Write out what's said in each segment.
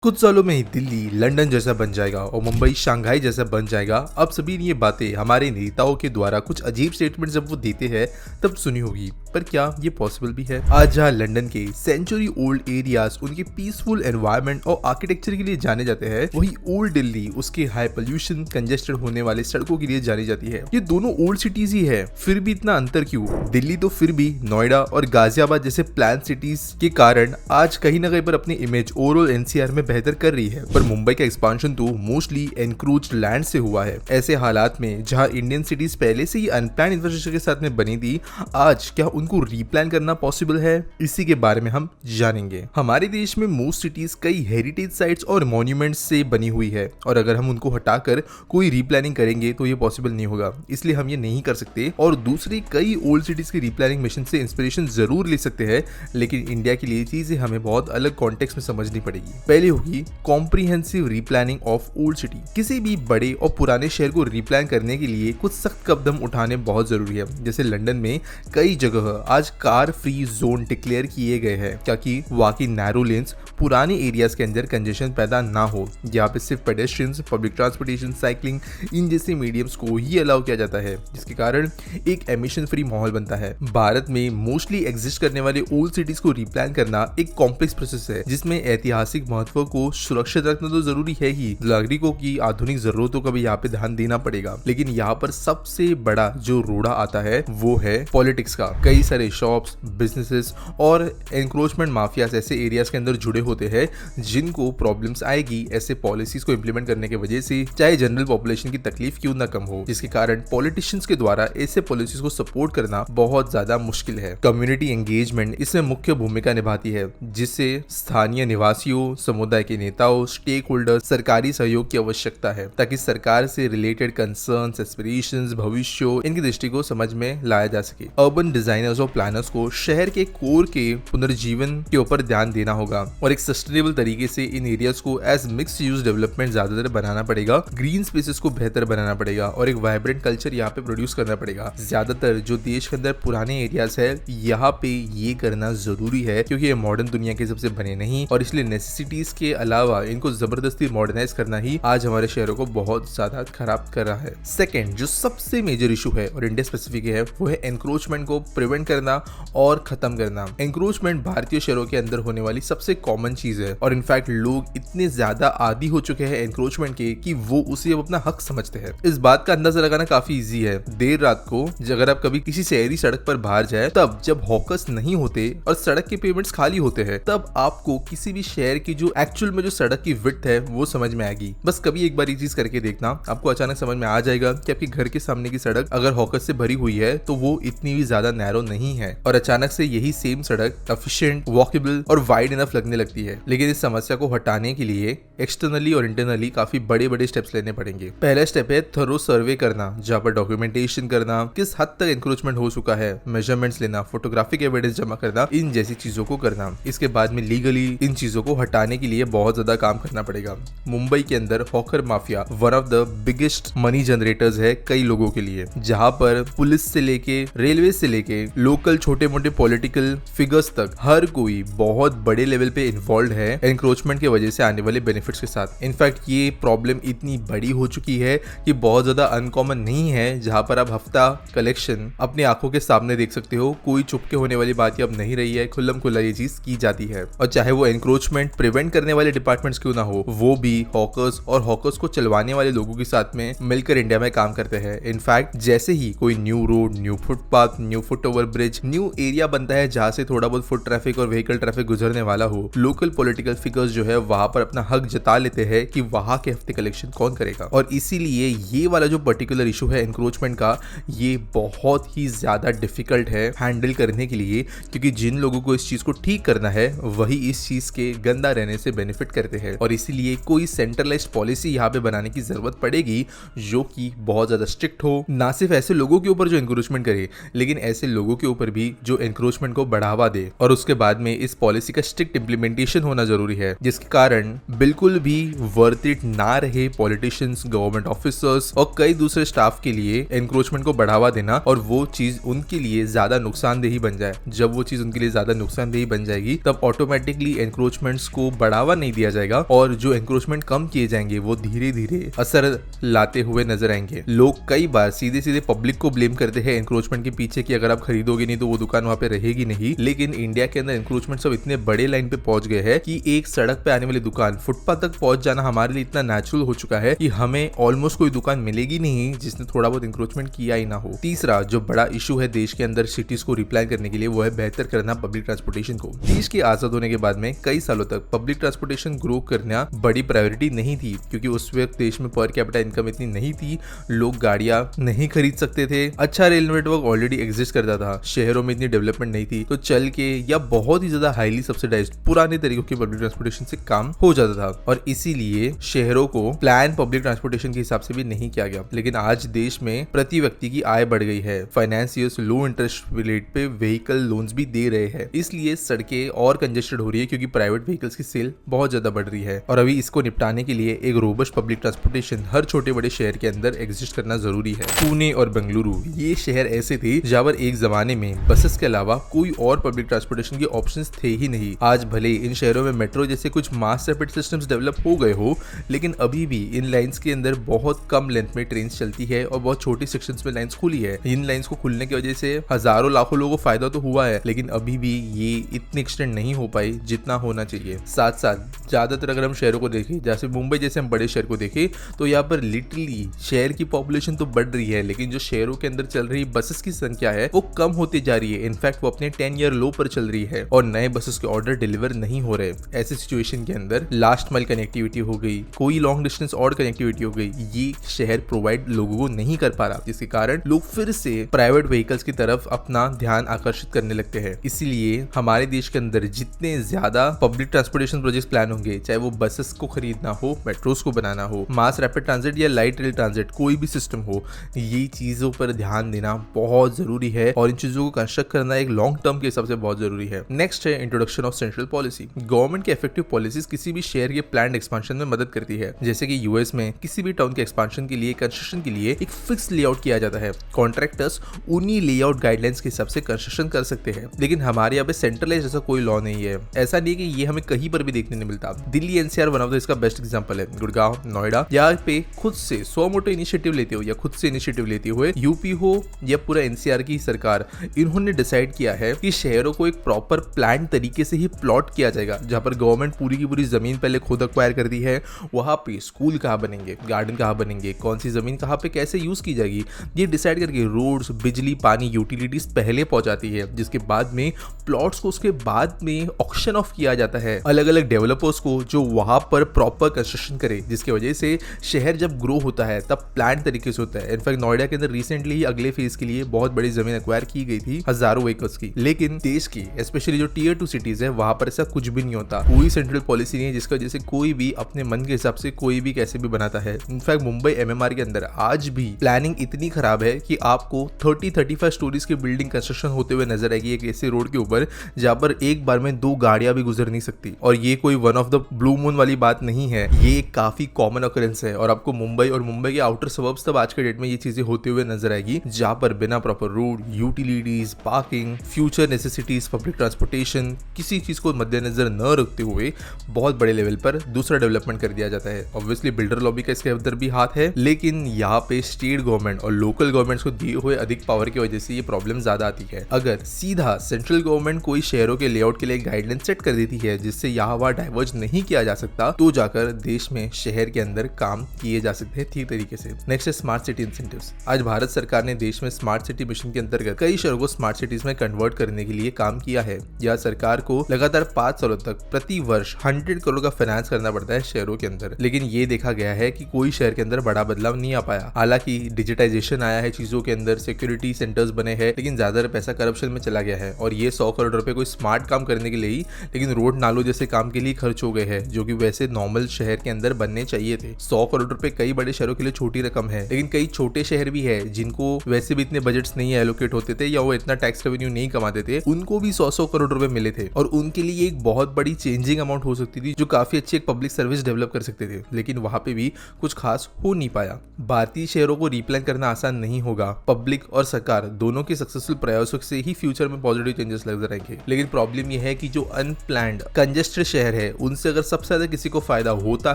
कुछ सालों में ही दिल्ली लंदन जैसा बन जाएगा और मुंबई शंघाई जैसा बन जाएगा। अब सभी ये बातें हमारे नेताओं के द्वारा कुछ अजीब स्टेटमेंट जब वो देते हैं तब सुनी होगी, पर क्या ये पॉसिबल भी है? आज जहां लंदन के सेंचुरी ओल्ड एरियाज उनके पीसफुल एनवायरनमेंट और आर्किटेक्चर के लिए जाने जाते हैं, वही ओल्ड दिल्ली उसके हाई पोल्यूशन कंजेस्टेड होने वाले सड़कों के लिए जानी जाती है। ये दोनों ओल्ड सिटीज ही है, फिर भी इतना अंतर क्यों? दिल्ली तो फिर भी नोएडा और गाजियाबाद जैसे प्लान सिटीज के कारण आज कहीं ना कहीं पर अपनी इमेज ओवरऑल एनसीआर में बेहतर कर रही है, पर मुंबई का एक्सपांशन तो मोस्टली एनक्रोच्ड लैंड से हुआ है। ऐसे हालात में जहां इंडियन सिटीज पहले से ही अनप्लान इंफ्रास्ट्रक्चर के साथ में बनी थी, आज क्या उनको रीप्लान करना पॉसिबल है? इसी के बारे में हम जानेंगे। हमारे देश में मोस्ट सिटीज कई हेरिटेज साइट्स और मॉन्यूमेंट्स से बनी हुई है, और अगर हम उनको हटाकर कोई रीप्लानिंग करेंगे तो ये पॉसिबल नहीं होगा, इसलिए हम ये नहीं कर सकते। और दूसरी कई ओल्ड सिटीज की रीप्लानिंग मिशन से इंस्पिरेशन जरूर ले सकते हैं, लेकिन इंडिया के लिए चीजें हमें बहुत अलग कॉन्टेक्स्ट में समझनी पड़ेगी। पहले होगी comprehensive replanning of old city. किसी भी बड़े और पुराने शहर को रीप्लान करने के लिए कुछ सख्त कदम उठाने बहुत जरूरी है। जैसे लंदन में कई जगह आज कार फ्री जोन डिक्लेयर किए गए हैं, ताकि वाकई नैरो लेन्स पुराने एरियाज के अंदर कंजेशन पैदा ना हो। यहाँ पे सिर्फ पेडेस्ट्रियंस, पब्लिक ट्रांसपोर्टेशन, साइकिलिंग इन जैसे मीडियम्स को ही अलाउ किया जाता है, जिसके कारण एक एमिशन फ्री माहौल बनता है। भारत में मोस्टली एग्जिस्ट करने वाले ओल्ड सिटीज को रीप्लान करना एक कॉम्प्लेक्स प्रोसेस है, जिसमें ऐतिहासिक महत्व को सुरक्षित रखना तो जरूरी है ही, नागरिकों की आधुनिक जरूरतों का भी यहाँ पे ध्यान देना पड़ेगा। लेकिन यहाँ पर सबसे बड़ा जो रोड़ा आता है वो है पॉलिटिक्स का। कई सारे शॉप्स, बिजनेसेस और एनक्रोचमेंट माफियाज ऐसे एरियाज के अंदर जुड़े होते हैं जिनको प्रॉब्लम्स आएगी ऐसे पॉलिसीज को इंप्लीमेंट करने की वजह से, चाहे जनरल पॉपुलेशन की तकलीफ क्यों ना कम हो, जिसके कारण पॉलिटिशियंस के द्वारा ऐसे पॉलिसीज को सपोर्ट करना बहुत ज्यादा मुश्किल है। कम्युनिटी एंगेजमेंट इसमें मुख्य भूमिका निभाती है, जिससे स्थानीय निवासियों, समुदाय के नेताओं, स्टेक होल्डर्स, सरकारी सहयोग की आवश्यकता है, ताकि सरकार से रिलेटेड कंसर्न्स, एस्पिरेशंस, भविष्य इनकी दृष्टि को समझ में लाया जा सके। अर्बन डिजाइनर्स और प्लानर्स को शहर के कोर के पुनर्जीवन के ऊपर ध्यान देना होगा और एक सस्टेनेबल तरीके से इन एरियाज को एज मिक्स यूज डेवलपमेंट ज्यादातर बनाना पड़ेगा। ग्रीन स्पेसेस को बेहतर बनाना पड़ेगा और एक वाइब्रेंट कल्चर यहाँ पे प्रोड्यूस करना पड़ेगा। ज्यादातर जो देश के अंदर पुराने एरियाज है, यहाँ पे ये करना जरूरी है, क्योंकि ये मॉडर्न दुनिया के हिसाब से बने नहीं, और इसलिए नेसेसिटीज के अलावा इनको जबरदस्ती मॉडर्नाइज करना ही आज हमारे शहरों को बहुत ज्यादा खराब कर रहा है। सेकंड जो सबसे मेजर इशू है और इंडिया स्पेसिफिक है, वो है एनक्रोचमेंट को प्रिवेंट करना और खत्म करना। एनक्रोचमेंट भारतीय शहरों के अंदर होने वाली सबसे कॉमन चीज है, और इनफैक्ट लोग इतने ज्यादा आदी हो चुके हैं एनक्रोचमेंट के कि वो उसे अब अपना हक समझते हैं। इस बात का अंदाजा लगाना काफी इजी है। देर रात को अगर आप कभी किसी शहरी सड़क पर बाहर जाए, तब जब हॉकर्स नहीं होते और सड़क के पेमेंट्स खाली होते हैं, तब आपको किसी भी शहर की जो एक्चुअल में जो सड़क की विड्थ है वो समझ में आएगी। बस कभी एक बार ये चीज करके देखना, आपको अचानक समझ में आ जाएगा कि आपके घर के सामने की सड़क अगर हॉकर्स से भरी हुई है तो वो इतनी भी ज्यादा नैरो नहीं है, और अचानक से यही सेम सड़क एफिशिएंट, वॉकेबल और वाइड इनफ लगने लगती है। लेकिन इस समस्या को हटाने के लिए एक्सटर्नली और इंटरनली काफी बड़े बड़े स्टेप्स लेने पड़ेंगे। पहला स्टेप है थरो सर्वे करना, जहाँ पर डॉक्यूमेंटेशन करना, किस हद तक एनक्रोचमेंट हो चुका है, मेजरमेंट्स लेना, फोटोग्राफिक एविडेंस जमा करना, इन जैसी चीजों को करना। इसके बाद में लीगली इन चीजों को हटाने के लिए बहुत ज्यादा काम करना पड़ेगा। मुंबई के अंदर hawker mafia one of the biggest money generators है कई लोगों के लिए, जहां पर पुलिस से लेके रेलवे से लेके लोकल छोटे मोटे पॉलिटिकल फिगर्स तक हर कोई बहुत बड़े लेवल पे इन्वॉल्व है एनक्रोचमेंट की वजह से आने वाले बेनिफिट्स के साथ। इनफैक्ट ये प्रॉब्लम इतनी बड़ी हो चुकी है कि बहुत ज्यादा अनकॉमन नहीं है, जहां पर आप हफ्ता कलेक्शन अपनी आंखों के सामने देख सकते हो। कोई चुपके होने वाली बात अब नहीं रही है, खुल्लम खुल्ला ये चीज की जाती है। और चाहे वो एनक्रोचमेंट प्रिवेंट करने वाले डिपार्टमेंट्स क्यों ना हो, वो भी हॉकर्स और हॉकर्स को चलवाने वाले लोगों के साथ में मिलकर इंडिया में काम करते हैं। इनफैक्ट जैसे ही कोई new road, new footpath, new foot over bridge, new area बनता है जहां से थोड़ा बहुत फुट ट्रैफिक और व्हीकल ट्रैफिक गुजरने वाला हो, लोकल पॉलिटिकल फिगर्स जो है वहां पर अपना हक जता लेते हैं कि वहां के हफ्ते कलेक्शन कौन करेगा। और इसीलिए ये वाला जो पर्टिकुलर इशू है एनक्रोचमेंट का, ये बहुत ही ज्यादा डिफिकल्ट है हैंडल करने के लिए, क्योंकि जिन लोगों को इस चीज को ठीक करना है वही इस चीज के गंदा रहने से बेनिफिट करते हैं। और इसीलिए कोई सेंट्रलाइज्ड पॉलिसी यहाँ पे बनाने की जरूरत पड़ेगी जो कि बहुत ज्यादा स्ट्रिक्ट हो, ना सिर्फ ऐसे लोगों के ऊपर जो एनक्रोचमेंट करे, लेकिन ऐसे लोगों लोगों के ऊपर भी जो एनक्रोचमेंट को बढ़ावा दे, और उसके बाद में इस पॉलिसी का स्ट्रिक्ट इम्प्लीमेंटेशन होना जरूरी है, जिसके कारण बिल्कुल भी वर्थ इट ना रहे पॉलिटिशियंस, गवर्नमेंट ऑफिसर्स और कई दूसरे स्टाफ के लिए एनक्रोचमेंट को बढ़ावा देना, और वो चीज उनके लिए ज्यादा नुकसानदेही बन जाए। जब वो चीज उनके लिए ज्यादा नुकसानदेही बन जाएगी तब ऑटोमेटिकली एनक्रोचमेंट्स को बढ़ावा नहीं दिया जाएगा, और जो एनक्रोचमेंट कम किए जाएंगे वो धीरे धीरे असर लाते हुए नजर आएंगे। लोग कई बार सीधे सीधे पब्लिक को ब्लेम करते हैं एनक्रोचमेंट के पीछे कि अगर आप खरीदोगे नहीं तो वो दुकान वहां पे रहेगी नहीं, लेकिन इंडिया के अंदर एनक्रोचमेंट सब इतने बड़े लाइन पे पहुंच गए हैं कि एक सड़क पे आने वाली दुकान फुटपाथ तक पहुंच जाना हमारे लिए इतना नेचुरल हो चुका है कि हमें ऑलमोस्ट कोई दुकान मिलेगी नहीं जिसने थोड़ा बहुत एनक्रोचमेंट किया ही ना हो। तीसरा जो बड़ा इशू है देश के अंदर सिटीज को रिप्लाई करने के लिए, वो है बेहतर करना पब्लिक ट्रांसपोर्टेशन को। देश के आजाद होने के बाद में कई सालों तक पब्लिक ट्रांसपोर्टेशन ग्रो करना बड़ी प्रायोरिटी नहीं थी, क्योंकि उस वक्त देश में पर कैपिटा इनकम इतनी नहीं थी, लोग गाड़ियां नहीं खरीद सकते थे, अच्छा रेल नेटवर्क ऑलरेडी एग्जिस्ट करता था, शहरों में इतनी डेवलपमेंट नहीं थी, तो चल के या बहुत ही ज्यादा हाईली सब्सिडाइज्ड पुराने तरीकों की पब्लिक ट्रांसपोर्टेशन से काम हो जाता था, और इसीलिए शहरों को प्लान पब्लिक ट्रांसपोर्टेशन के हिसाब से भी नहीं किया गया। लेकिन आज देश में प्रति व्यक्ति की आय बढ़ गई है, फाइनेंसियर्स लो इंटरेस्ट रेट पे व्हीकल लोन्स भी दे रहे हैं, इसलिए सड़कें और कंजेस्टेड हो रही है क्योंकि प्राइवेट व्हीकल्स की सेल बहुत ज्यादा बढ़ रही है। और अभी इसको निपटाने के लिए एक रोबस्ट पब्लिक ट्रांसपोर्टेशन हर छोटे बड़े शहर के अंदर एग्जिस्ट करना जरूरी है। पुणे और बेंगलुरु ये शहर ऐसे थे जहां पर एक जमाने में बसेस के अलावा कोई और पब्लिक ट्रांसपोर्टेशन के ऑप्शंस थे ही नहीं। आज भले इन शहरों में मेट्रो जैसे कुछ मास रैपिड सिस्टम्स डेवलप हो गए हो, लेकिन अभी भी इन लाइंस के अंदर बहुत कम लेंथ में ट्रेन चलती है और बहुत छोटी सेक्शंस में लाइंस खुली है। इन लाइंस को खुलने की वजह से हजारों लाखों लोगों को फायदा तो हुआ है, लेकिन अभी भी ये इतनी एक्सटेंड नहीं हो पाई जितना होना चाहिए। साथ साथ ज्यादातर अगर हम शहरों को देखें, जैसे मुंबई जैसे हम बड़े शहर को देखें, तो यहाँ पर लिटरली शहर की पॉपुलेशन तो बढ़ रही है, लेकिन जो शहरों के अंदर चल रही बसेस की संख्या है वो कम होती जा रही है। इनफैक्ट वो अपने 10 ईयर लो पर चल रही है और नए बसेस के ऑर्डर डिलीवर नहीं हो रहे। ऐसी सिचुएशन के अंदर लास्ट माइल कनेक्टिविटी हो गई, कोई लॉन्ग डिस्टेंस और कनेक्टिविटी हो गई, ये शहर प्रोवाइड लोगों को नहीं कर पा रहा, जिसके कारण लोग फिर से प्राइवेट व्हीकल्स की तरफ अपना ध्यान आकर्षित करने लगते हैं। इसलिए हमारे देश के अंदर जितने ज्यादा पब्लिक ट्रांसपोर्टेशन प्रोजेक्ट प्लान होंगे, चाहे वो बसेस को खरीदना हो, मेट्रोस को बनाना हो, मास रैपिड ट्रांजिट या लाइट रेल ट्रांजिट, कोई भी सिस्टम हो, ये चीजों पर ध्यान देना बहुत जरूरी है और इन चीजों को कंस्ट्रक्ट करना एक लॉन्ग टर्म के हिसाब से बहुत जरूरी है। नेक्स्ट है introduction of central policy. Government की इफेक्टिव पॉलिसीज किसी भी शहर के प्लान्ड एक्सपांशन में मदद करती है। जैसे कि यूएस में किसी भी टाउन के एक्सपांशन के लिए, कंस्ट्रक्शन के लिए एक फिक्स लेआउट किया जाता है। कॉन्ट्रैक्टर्स उन्हीं लेआउट गाइडलाइंस के हिसाब से कंस्ट्रक्शन कर सकते हैं, लेकिन हमारे यहाँ पे सेंट्रलाइज जैसा कोई लॉ नहीं है। ऐसा नहीं कि ये हमें कहीं पर भी देखने नहीं मिलता। Delhi NCR one of the इसका बेस्ट एग्जांपल है। गुड़गांव, नोएडा, यहाँ पे खुद से सो मोटो इनिशिएटिव लेते हो या खुद से इनिशिएटिव लेते हुए यूपी हो या पूरा एनसीआर की सरकार, इन्होंने डिसाइड किया है कि शहरों को एक प्रॉपर प्लान तरीके से ही प्लॉट किया जाएगा, जहां पर गवर्नमेंट पूरी की पूरी जमीन पहले खुद अक्वायर कर दी है। वहां पे स्कूल कहाँ बनेंगे, गार्डन कहाँ बनेंगे, कौन सी जमीन कहाँ पे कैसे यूज की जाएगी, ये डिसाइड करके रोड्स, बिजली, पानी, यूटिलिटीज पहले पहुंचाती है, जिसके बाद में प्लॉट्स को उसके बाद में ऑक्शन ऑफ किया जाता है अलग अलग डेवलपर्स को, जो वहां पर प्रॉपर कंस्ट्रक्शन करे, जिसकी वजह से शहर जब ग्रो होता है तब प्लान तरीके से होता है। इनफैक्ट नोएडा के अंदर रिसेंटली ही अगले फेज के लिए बहुत बड़ी जमीन एक्वायर की गई थी, हजारों एकर्स की, लेकिन देश की स्पेशली जो टीयर 2 सिटीज है वहां पर ऐसा कुछ भी नहीं होता। कोई सेंट्रल पॉलिसी नहीं है, जिसकी वजह से कोई भी अपने मन के हिसाब से कोई भी कैसे भी बनाता है। इनफैक्ट मुंबई एमएमआर के अंदर आज भी प्लानिंग इतनी खराब है कि आपको 30-35 स्टोरीज की बिल्डिंग कंस्ट्रक्शन होते हुए नजर आएगी एक ऐसे रोड के ऊपर जहां पर एक बार में 2 गाड़ियां भी गुजर नहीं सकती। और ये कोई one of the blue moon वाली बात नहीं है, ये काफी कॉमन ऑकरेंस है। और आपको मुंबई और मुंबई के आउटर सबर्ब्स तब आज के डेट में ये चीजें होते हुए नजर आएगी, जहां पर बिना proper road, utilities, parking, future necessities, public transportation, किसी चीज को मद्देनजर न रखते हुए बहुत बड़े लेवल पर दूसरा डेवलपमेंट कर दिया जाता है। ऑब्वियसली बिल्डर लॉबी का इसके अंदर भी हाथ है, लेकिन यहाँ पे स्टेट गवर्नमेंट और लोकल गवर्नमेंट्स को दिए हुए अधिक पावर की वजह से ये प्रॉब्लम ज्यादा आती है। अगर सीधा सेंट्रल गवर्नमेंट कोई शहरों के लेआउट के लिए गाइडलाइन सेट कर देती है जिससे यहाँ वहाँ डाइवर्ज नहीं किया जा सकता, तो जाकर देश में शहर के अंदर काम किए जा सकते हैं ठीक तरीके से। नेक्स्ट है स्मार्ट सिटी इंसेंटिव्स। आज भारत सरकार ने देश में स्मार्ट सिटी मिशन के अंतर्गत कई शहरों को स्मार्ट सिटीज में कन्वर्ट करने के लिए काम किया है। यह सरकार को लगातार 5 सालों तक प्रति वर्ष 100 करोड़ का फाइनेंस करना पड़ता है शहरों के अंदर, लेकिन ये देखा गया है कि कोई शहर के अंदर बड़ा बदलाव नहीं आ पाया। हालांकि डिजिटाइजेशन आया है चीजों के अंदर, सिक्योरिटी सेंटर्स बने हैं, लेकिन ज्यादा पैसा करप्शन में चला गया है। और ये 100 करोड़ रुपए कोई स्मार्ट काम करने के लिए ही, लेकिन रोड नालों जैसे काम के लिए खर्च हो गए हैं, जो कि वैसे नॉर्मल शहर के अंदर बनने चाहिए थे। 100 करोड़ रुपए कई बड़े शहरों के लिए छोटी रकम है, लेकिन कई छोटे शहर भी है जिनको वैसे भी इतने बजट्स नहीं एलोकेट होते थे या वो इतना टैक्स रेवेन्यू नहीं कमाते थे, उनको भी 100-100 करोड़ रुपए मिले थे और उनके लिए एक बहुत बड़ी चेंजिंग अमाउंट हो सकती थी जो काफी अच्छी एक पब्लिक सर्विस डेवलप कर सकते थे। लेकिन वहां पे भी कुछ खास हो नहीं पाया। भारतीय शहरों को रिप्लान करना आसान नहीं होगा। पब्लिक और सरकार दोनों के सक्सेसफुल प्रयासों से ही फ्यूचर में पॉजिटिव चेंजेस लग रहेंगे। लेकिन प्रॉब्लम यह है कि जो अनप्लान्ड कंजेस्टेड शहर है उनसे अगर सबसे ज्यादा किसी को फायदा होता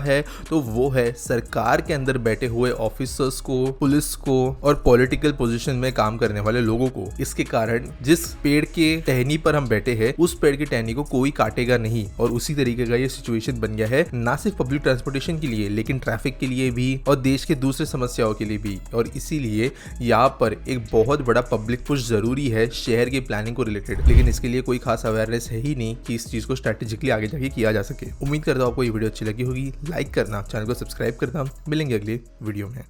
है तो वो है सरकार के अंदर बैठे हुए ऑफिसर्स को, पुलिस को और पॉलिटिकल पोजीशन में काम करने वाले लोगों को। इसके कारण जिस पेड़ के टहनी पर हम बैठे हैं उस पेड़ की टहनी को कोई काटेगा नहीं और उसी तरीके का ये सिचुएशन बन गया है, ना सिर्फ पब्लिक ट्रांसपोर्टेशन के लिए लेकिन ट्रैफिक के लिए भी और देश के दूसरे समस्याओं के लिए भी। और इसीलिए यहाँ पर एक बहुत बड़ा पब्लिक पुश जरूरी है शहर की प्लानिंग को रिलेटेड। लेकिन इसके लिए कोई खास अवेयरनेस है ही नहीं कि इस चीज को स्ट्रेटेजिकली आगे जाके किया जा सके। उम्मीद करता हूँ आपको ये वीडियो अच्छी लगी होगी। लाइक करना, चैनल को सब्सक्राइब करना। मिलेंगे अगले वीडियो में।